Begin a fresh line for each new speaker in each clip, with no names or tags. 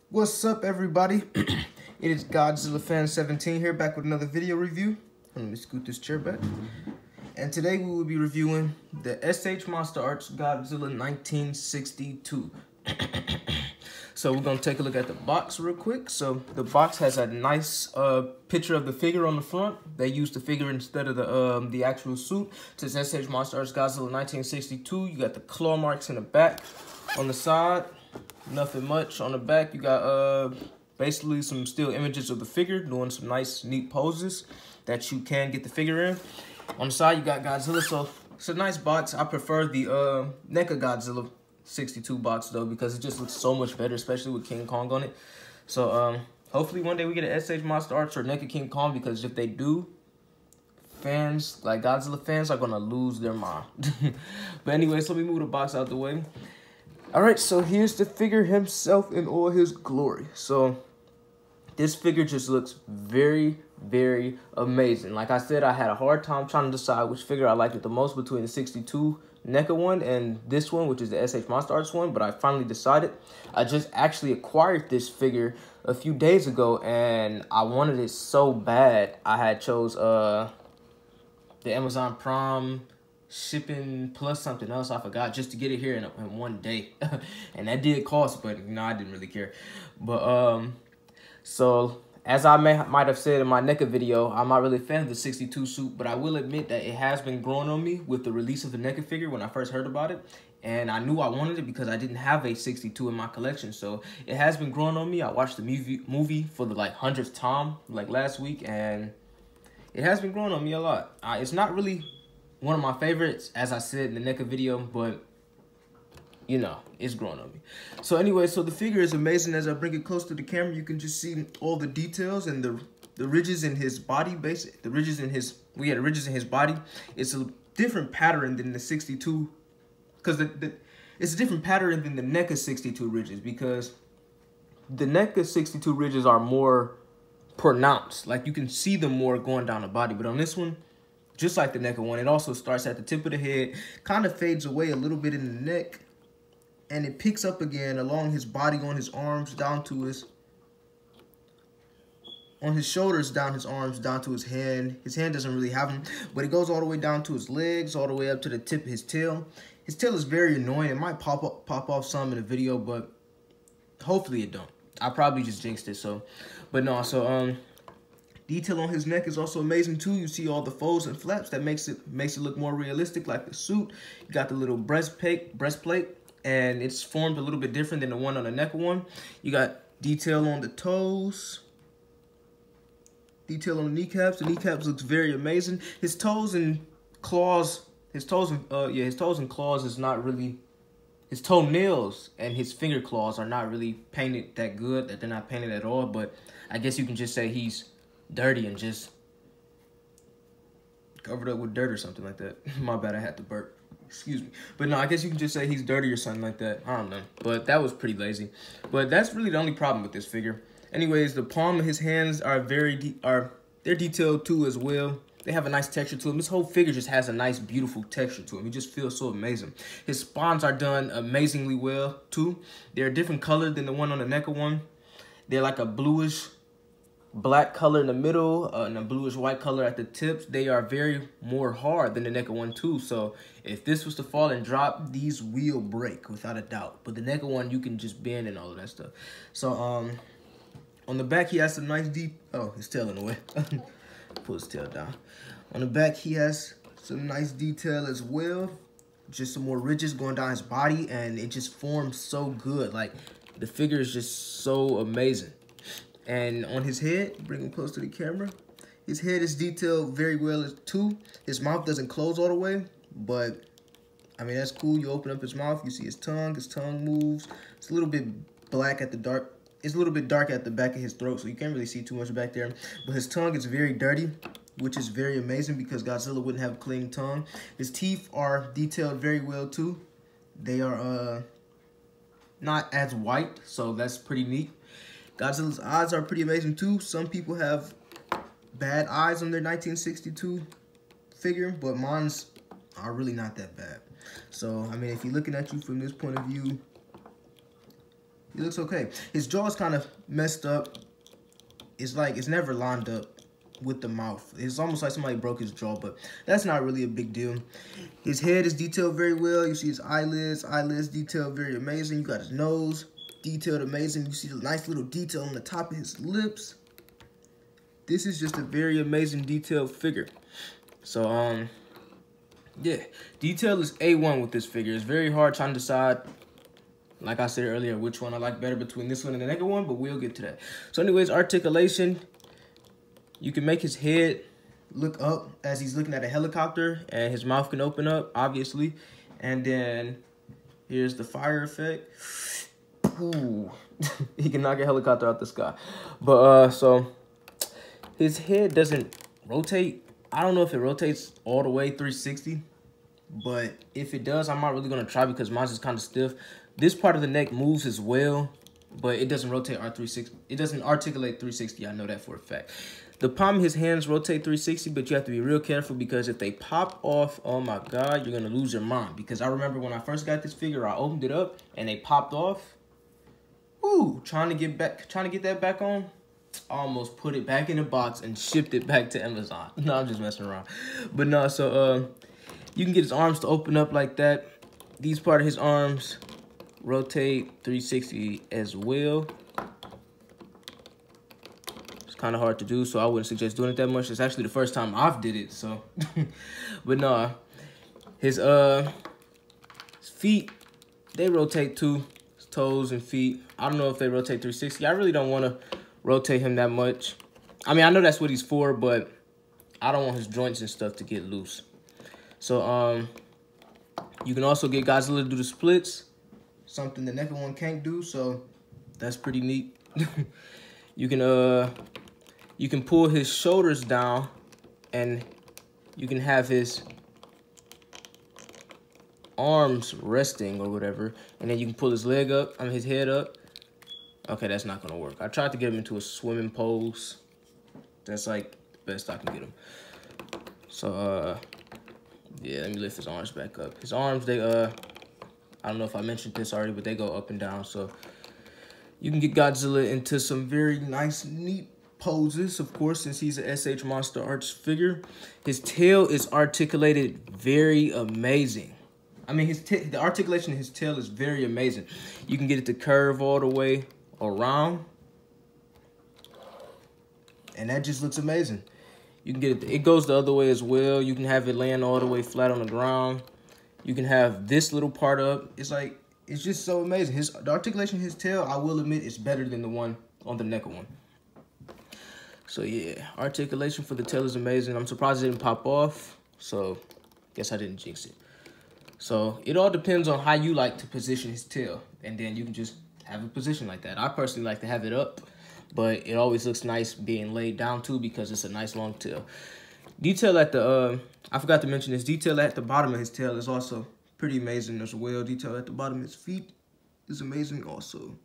What's up, everybody? It is Godzilla Fan 17 here, back with another video review. Let me scoot this chair back. And today we will be reviewing the SH Monsterarts Godzilla 1962. So we're gonna take a look at the box real quick. So the box has a nice picture of the figure on the front. They used the figure instead of the actual suit. It says SH Monsterarts Godzilla 1962. You got the claw marks in the back. On the side, nothing much. On the back, you got basically some still images of the figure doing some nice, neat poses that you can get the figure in. On the side, you got Godzilla, so it's a nice box. I prefer the NECA Godzilla 62 box though, because it just looks so much better, especially with King Kong on it. So hopefully one day we get an SH Monsterarts or NECA King Kong, because if they do, fans, like Godzilla fans, are gonna lose their mind. But anyways, let me move the box out the way. Alright, so here's the figure himself in all his glory. So this figure just looks very, very amazing. Like I said, I had a hard time trying to decide which figure I liked it the most between the 62 NECA one and this one, which is the SH Monsterarts one, but I finally decided. I just actually acquired this figure a few days ago, and I wanted it so bad. I had chose the Amazon Prime shipping plus something else, I forgot, just to get it here in one day. And that did cost, but I didn't really care. But so as I might have said in my NECA video, I'm not really a fan of the 62 suit, but I will admit that it has been growing on me with the release of the NECA figure when I first heard about it. And I knew I wanted it because I didn't have a 62 in my collection. So it has been growing on me. I watched the movie for the 100th time last week, and it has been growing on me a lot. It's not really one of my favorites, as I said in the NECA video, but you know, it's growing on me. So anyway, so the figure is amazing. As I bring it close to the camera, you can just see all the details and the ridges in his body. The ridges in his body. It's a different pattern than the 62, because it's a different pattern than the NECA 62 ridges, because the NECA 62 ridges are more pronounced. Like you can see them more going down the body, but on this one, just like the NECA one, it also starts at the tip of the head, kind of fades away a little bit in the neck, and it picks up again along his body, on his arms, down to his, on his shoulders, down his arms, down to his hand. His hand doesn't really have them, but it goes all the way down to his legs, all the way up to the tip of his tail. His tail is very annoying. It might pop off some in the video, but hopefully it don't. I probably just jinxed it, so. But no, so detail on his neck is also amazing too. You see all the folds and flaps that makes it look more realistic, like the suit. You got the little breastplate, and it's formed a little bit different than the one on the NECA one. You got detail on the toes, detail on the kneecaps. The kneecaps looks very amazing. His toes and claws, his toes and claws is not really. His toenails and his finger claws are not really painted that good. That they're not painted at all. But I guess you can just say he's dirty and just covered up with dirt or something like that. My bad, I had to burp. Excuse me. But no, I guess you can just say he's dirty or something like that. I don't know. But that was pretty lazy. But that's really the only problem with this figure. Anyways, the palm of his hands are they're detailed too as well. They have a nice texture to them. This whole figure just has a nice, beautiful texture to him. It just feels so amazing. His spawns are done amazingly well too. They're a different color than the one on the NECA one. They're like a bluish black color in the middle and a bluish white color at the tips. They are very more hard than the NECA one too. So if this was to fall and drop, these will break without a doubt. But the NECA one, you can just bend and all of that stuff. So on the back, he has some nice oh, his tail in the way. Pull his tail down. On the back, he has some nice detail as well. Just some more ridges going down his body, and it just forms so good. Like, the figure is just so amazing. And on his head, bring him close to the camera, his head is detailed very well too. His mouth doesn't close all the way, but I mean, that's cool. You open up his mouth, you see his tongue moves. It's a little bit black at the dark. It's a little bit dark at the back of his throat, so you can't really see too much back there. But his tongue is very dirty, which is very amazing because Godzilla wouldn't have a clean tongue. His teeth are detailed very well too. They are not as white, so that's pretty neat. Godzilla's eyes are pretty amazing too. Some people have bad eyes on their 1962 figure, but mine's are really not that bad. So, I mean, if you're looking at you from this point of view, He looks okay. His jaw is kind of messed up. It's like it's never lined up with the mouth. It's almost like somebody broke his jaw, but that's not really a big deal. His head is detailed very well. You see his eyelids detailed very amazing. You got his nose detailed amazing. You see the nice little detail on the top of his lips. This is just a very amazing detailed figure. So yeah, detail is A1 with this figure. It's very hard trying to decide, like I said earlier, which one I like better between this one and the next one, but we'll get to that. So anyways, articulation. You can make his head look up as he's looking at a helicopter, and his mouth can open up, obviously. And then here's the fire effect. Ooh, he can knock a helicopter out the sky. But so his head doesn't rotate. I don't know if it rotates all the way 360, but if it does, I'm not really gonna try because mine's is kind of stiff. This part of the neck moves as well, but it doesn't rotate R360. It doesn't articulate 360. I know that for a fact. The palm of his hands rotate 360, but you have to be real careful because if they pop off, oh my God, you're gonna lose your mind. Because I remember when I first got this figure, I opened it up and they popped off. Ooh, trying to get that back on. I almost put it back in the box and shipped it back to Amazon. No, I'm just messing around. But no, so you can get his arms to open up like that. These part of his arms rotate 360 as well. Kind of hard to do, so I wouldn't suggest doing it that much. It's actually the first time I've did it, so but no, his feet, they rotate too. His toes and feet, I don't know if they rotate 360. I really don't want to rotate him that much. I mean, I know that's what he's for, but I don't want his joints and stuff to get loose. So you can also get Godzilla to do the splits, something the next one can't do, so that's pretty neat. You can pull his shoulders down and you can have his arms resting or whatever. And then you can pull his leg up, his head up. Okay, that's not gonna work. I tried to get him into a swimming pose. That's like the best I can get him. So, yeah, let me lift his arms back up. His arms, they, I don't know if I mentioned this already, but they go up and down. So you can get Godzilla into some very nice, neat poses, of course, since he's a SH Monsterarts figure. His tail is articulated very amazing. I mean, the articulation of his tail is very amazing. You can get it to curve all the way around, and that just looks amazing. You can get it goes the other way as well. You can have it laying all the way flat on the ground. You can have this little part up. It's like, it's just so amazing. The articulation of his tail, I will admit, is better than the one on the neck one. So yeah, articulation for the tail is amazing. I'm surprised it didn't pop off. So guess I didn't jinx it. So it all depends on how you like to position his tail. And then you can just have a position like that. I personally like to have it up, but it always looks nice being laid down too because it's a nice long tail. Detail at the, I forgot to mention this, detail at the bottom of his tail is also pretty amazing as well. Detail at the bottom of his feet is amazing also.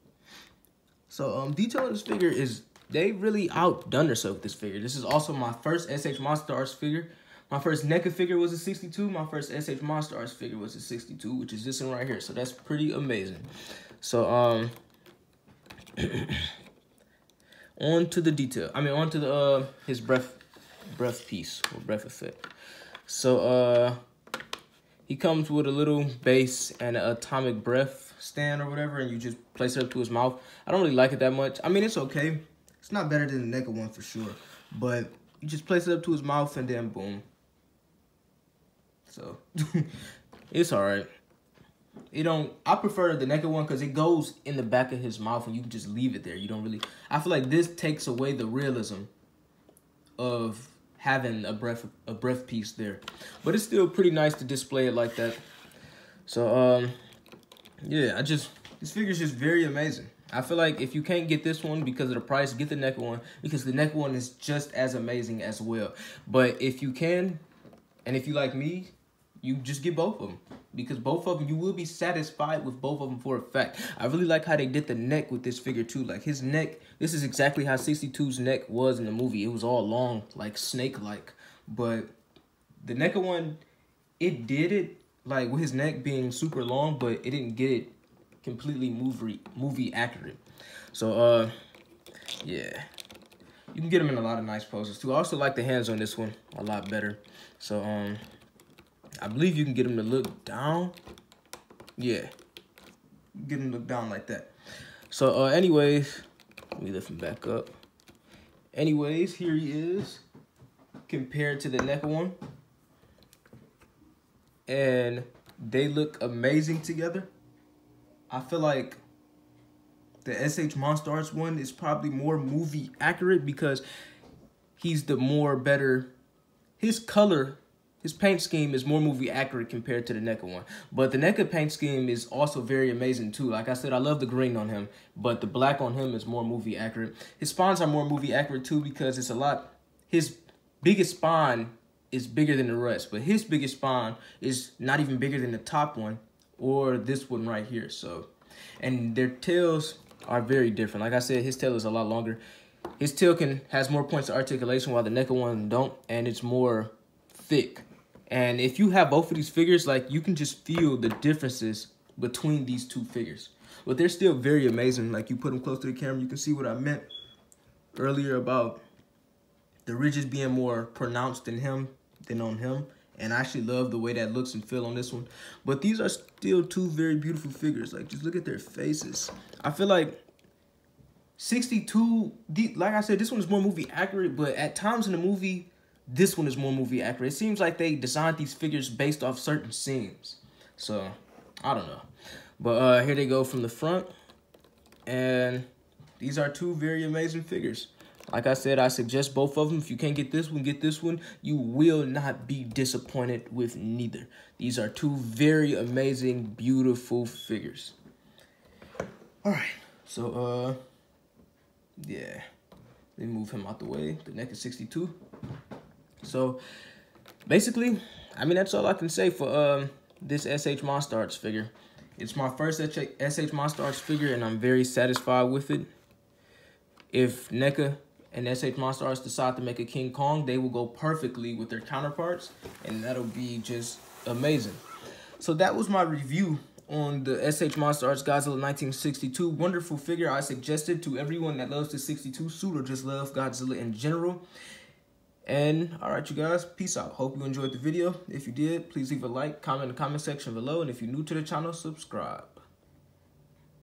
So detail of this figure is, they really outdone themselves with this figure. This is also my first SH Monsterarts figure. My first NECA figure was a 62. My first SH Monsterarts figure was a 62, which is this one right here. So that's pretty amazing. So on to the detail. I mean, on to the his breath piece or breath effect. So he comes with a little base and an atomic breath stand or whatever, and you just place it up to his mouth. I don't really like it that much. I mean, it's okay. It's not better than the NECA one for sure, but you just place it up to his mouth and then boom. So it's all right. I prefer the NECA one because it goes in the back of his mouth and you can just leave it there. You don't really, I feel like this takes away the realism of having a breath piece there, but it's still pretty nice to display it like that. So yeah, this figure is just very amazing. I feel like if you can't get this one because of the price, get the NECA one because the NECA one is just as amazing as well. But if you can, and if you like me, you just get both of them because both of them, you will be satisfied with both of them for a fact. I really like how they did the neck with this figure too. Like his neck, this is exactly how 62's neck was in the movie. It was all long, like snake-like. But the NECA one, it did it like with his neck being super long, but it didn't get it completely movie accurate. So yeah, you can get them in a lot of nice poses too. I also like the hands on this one a lot better. So I believe you can get them to look down. Yeah, get them to look down like that. So anyways, let me lift him back up. Anyways, here he is compared to the NECA one, and they look amazing together. I feel like the SH Monsterarts one is probably more movie accurate because he's the more better. His color, his paint scheme is more movie accurate compared to the NECA one. But the NECA paint scheme is also very amazing too. Like I said, I love the green on him, but the black on him is more movie accurate. His spawns are more movie accurate too because it's a lot. His biggest spawn is bigger than the rest, but his biggest spawn is not even bigger than the top one or this one right here. So, and their tails are very different. Like I said, his tail is a lot longer. His tail has more points of articulation while the NECA one don't, and it's more thick. And if you have both of these figures, like, you can just feel the differences between these two figures. But they're still very amazing. Like, you put them close to the camera, you can see what I meant earlier about the ridges being more pronounced than on him. And I actually love the way that looks and feel on this one. But these are still two very beautiful figures. Like, just look at their faces. I feel like 62, like I said, this one is more movie accurate, but at times in the movie, this one is more movie accurate. It seems like they designed these figures based off certain scenes. So, I don't know. But here they go from the front. And these are two very amazing figures. Like I said, I suggest both of them. If you can't get this one, get this one. You will not be disappointed with neither. These are two very amazing, beautiful figures. All right. So, yeah. Let me move him out the way. The neck is 62. So, basically, I mean, that's all I can say for this SH Monsterarts figure. It's my first SH Monsterarts figure, and I'm very satisfied with it. If NECA and SH Monsterarts decide to make a King Kong, they will go perfectly with their counterparts, and that'll be just amazing. So that was my review on the SH Monsterarts Godzilla 1962. Wonderful figure. I suggested to everyone that loves the 62 suit or just love Godzilla in general. And all right, you guys, peace out. Hope you enjoyed the video. If you did, please leave a like, comment in the comment section below, and if you're new to the channel, subscribe.